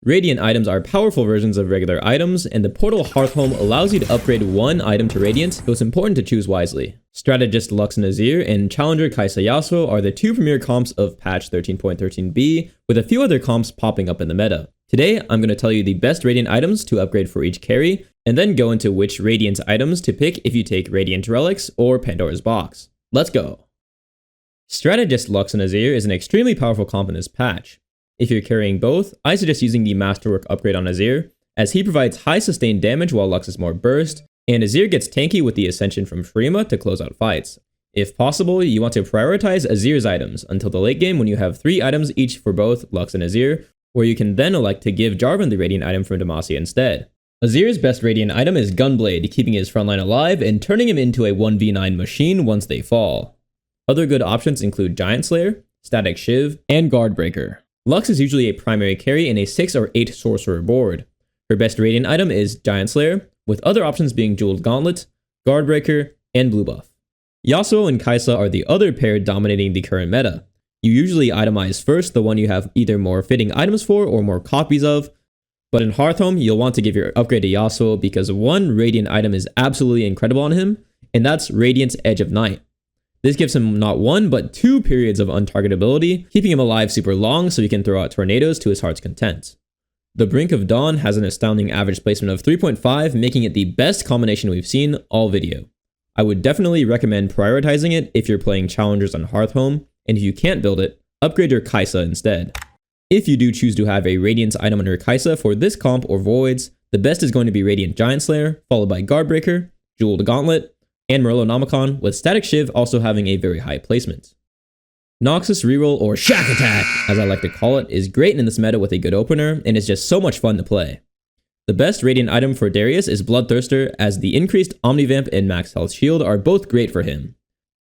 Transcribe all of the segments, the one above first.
Radiant items are powerful versions of regular items, and the portal Hearthhome allows you to upgrade one item to Radiant, so it's important to choose wisely. Strategist Lux and Azir and Challenger Kai'Sa Yasuo are the two premier comps of patch 13.13b, with a few other comps popping up in the meta. Today, I'm going to tell you the best Radiant items to upgrade for each carry, and then go into which Radiant items to pick if you take Radiant Relics or Pandora's Box. Let's go! Strategist Lux and Azir is an extremely powerful comp in this patch. If you're carrying both, I suggest using the Masterwork upgrade on Azir, as he provides high sustained damage while Lux is more burst, and Azir gets tanky with the Ascension from Shurima to close out fights. If possible, you want to prioritize Azir's items until the late game when you have 3 items each for both Lux and Azir, where you can then elect to give Jarvan the Radiant item from Demacia instead. Azir's best Radiant item is Gunblade, keeping his frontline alive and turning him into a 1v9 machine once they fall. Other good options include Giant Slayer, Static Shiv, and Guardbreaker. Lux is usually a primary carry in a 6 or 8 sorcerer board. Her best Radiant item is Giant Slayer, with other options being Jeweled Gauntlet, Guardbreaker, and Blue Buff. Yasuo and Kai'Sa are the other pair dominating the current meta. You usually itemize first the one you have either more fitting items for or more copies of, but in Hearthhome you'll want to give your upgrade to Yasuo because one Radiant item is absolutely incredible on him, and that's Radiant's Edge of Night. This gives him not 1 but 2 periods of untargetability, keeping him alive super long so he can throw out tornadoes to his heart's content. The Brink of Dawn has an astounding average placement of 3.5, making it the best combination we've seen all video. I would definitely recommend prioritizing it if you're playing challengers on Hearthhome, and if you can't build it, upgrade your Kai'Sa instead. If you do choose to have a Radiance item on your Kai'Sa for this comp or voids, the best is going to be Radiant Giant Slayer, followed by Guardbreaker, Jeweled Gauntlet, and Merlonomicon, with Static Shiv also having a very high placement. Noxus Reroll, or Shack Attack, as I like to call it, is great in this meta with a good opener, and is just so much fun to play. The best Radiant item for Darius is Bloodthirster, as the increased Omnivamp and Max Health Shield are both great for him.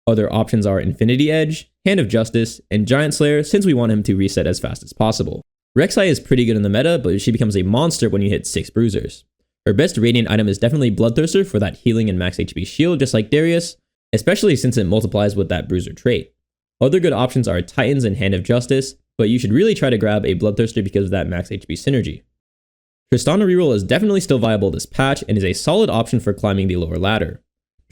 Other options are Infinity Edge, Hand of Justice, and Giant Slayer since we want him to reset as fast as possible. Rek'Sai is pretty good in the meta, but she becomes a monster when you hit 6 bruisers. Her best Radiant item is definitely Bloodthirster for that healing and max HP shield just like Darius, especially since it multiplies with that bruiser trait. Other good options are Titans and Hand of Justice, but you should really try to grab a Bloodthirster because of that max HP synergy. Tristana reroll is definitely still viable this patch and is a solid option for climbing the lower ladder.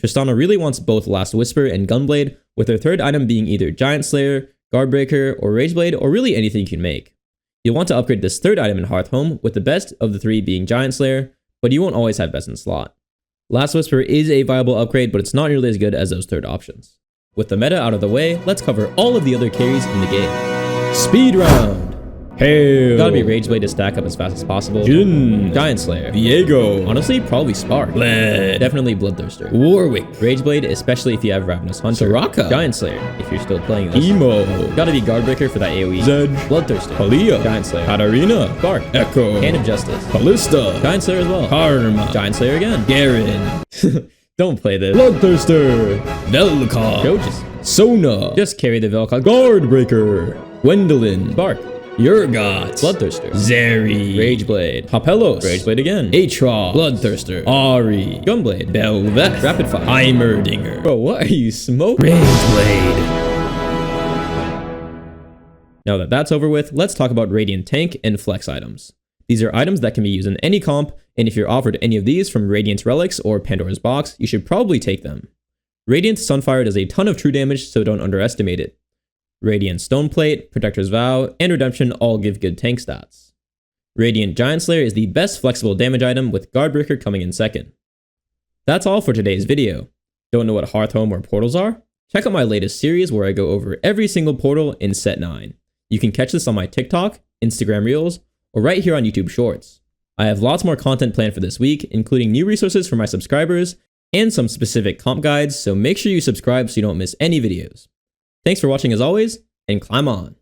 Tristana really wants both Last Whisper and Gunblade, with her third item being either Giant Slayer, Guardbreaker, or Rageblade, or really anything you can make. You'll want to upgrade this third item in Hearthhome, with the best of the 3 being Giant Slayer, but you won't always have best in slot. Last Whisper is a viable upgrade, but it's not nearly as good as those third options. With the meta out of the way, let's cover all of the other carries in the game. Speed round! Hail! Gotta be Rageblade to stack up as fast as possible. Jin! Giant Slayer. Viego! Honestly, probably Spark. Bled! Definitely Bloodthirster. Warwick! Rageblade, especially if you have Ravenous Hunter. Soraka! Giant Slayer, if you're still playing this. Emo! Gotta be Guardbreaker for that AoE. Zed! Bloodthirster. Halia! Giant Slayer. Katarina! Spark! Echo! Hand of Justice. Callista! Giant Slayer as well. Karma! Giant Slayer again. Garen! Don't play this. Bloodthirster! Vel'Koz! Jojas! Sona! Just carry the Vel'Koz. Guardbreaker! Gwendolyn! Spark! Urgot, Bloodthirster, Zeri, Rageblade, Papelos, Rageblade again, Aatrox, Bloodthirster, Ahri, Gunblade, Bel'Veth, Rapid Fire, Heimerdinger. Bro, what are you smoking? Rageblade. Now that that's over with, let's talk about Radiant Tank and Flex items. These are items that can be used in any comp, and if you're offered any of these from Radiant Relics or Pandora's Box, you should probably take them. Radiant Sunfire does a ton of true damage, so don't underestimate it. Radiant Stoneplate, Protector's Vow, and Redemption all give good tank stats. Radiant Giant Slayer is the best flexible damage item, with Guardbreaker coming in second. That's all for today's video. Don't know what Hearthhome or portals are? Check out my latest series where I go over every single portal in Set 9. You can catch this on my TikTok, Instagram Reels, or right here on YouTube Shorts. I have lots more content planned for this week, including new resources for my subscribers, and some specific comp guides, so make sure you subscribe so you don't miss any videos. Thanks for watching as always, and climb on!